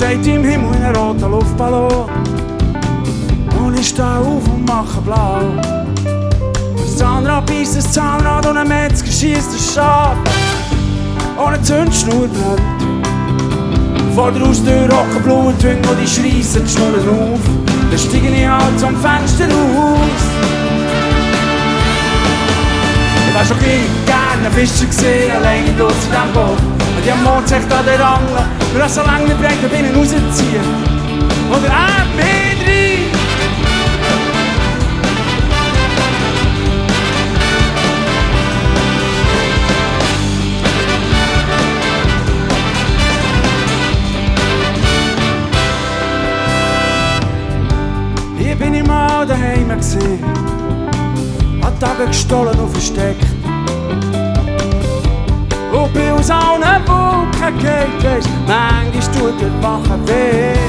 steht im Himmel in einem roten Luftballon. Und ich stehe auf und mache blau. Das Zahnrad beißt das Zahnrad und ein Metzger schießt das Schaf. Ohne Zündschnur brennt. Vor der Haustür hocken Blumentöne und die schreissen die Schnurren auf. Dann steige ich halt zum Fenster raus. Ich wär schon gerne Fischer gesehen, alleine durch in diesem Boot. Und ich am Mond sich an der Angel, nur so lange nicht brennt, bin ich rausziehen. Oder mit rein. Hier bin ich mal daheim gesehen, hat Tage gestohlen und versteckt. Und bin aus allen Wolken geht, weisst, manchmal tut der Wache weh.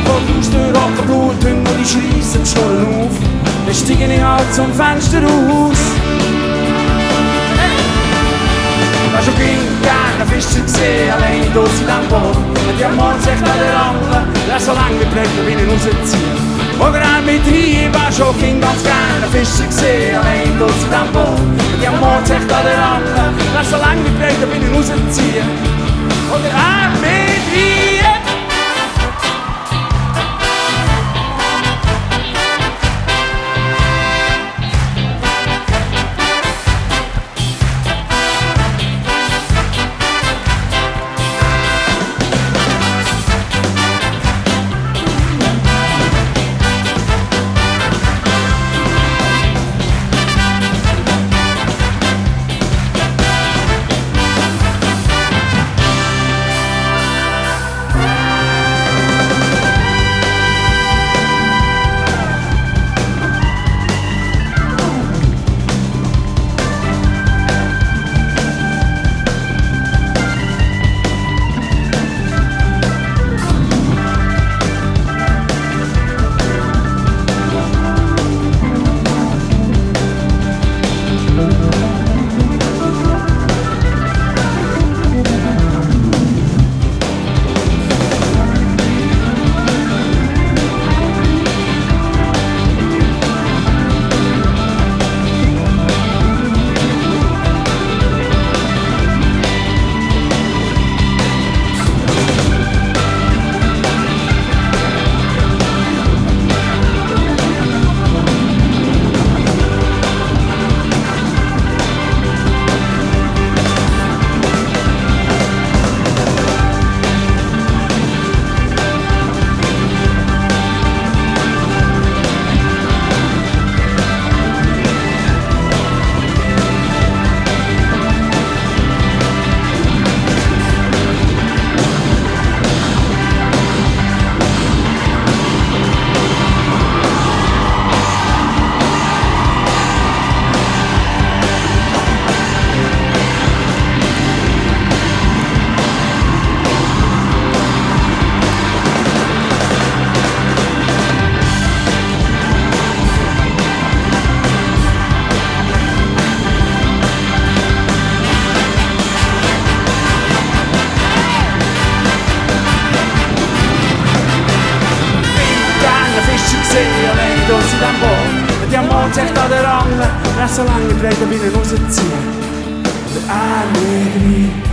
Vor der Haustür hocken Bluthunde und die schreissen die Schnurren auf. Dann steige ich halt zum Fenster raus. Ich wär schon gerne Fischer gesehen, alleine durch in diesem Boot. Und ich am Morgen sich an der Angel, der so lange nicht brennt, bin ich rausziehen. Oder mit rein, ich wär schon ganz gerne Fischer gesehen, allein durch in diesem Boot. Und ich am Morgen sich an der Angel, der so lange nicht brennt, bin ich rausziehen. Oder mit rein. Allein durch in diesem Boot. Und ich am Mond sich an der Angel, der so lange nicht brennt, bin ich rausziehen. Und mit rein.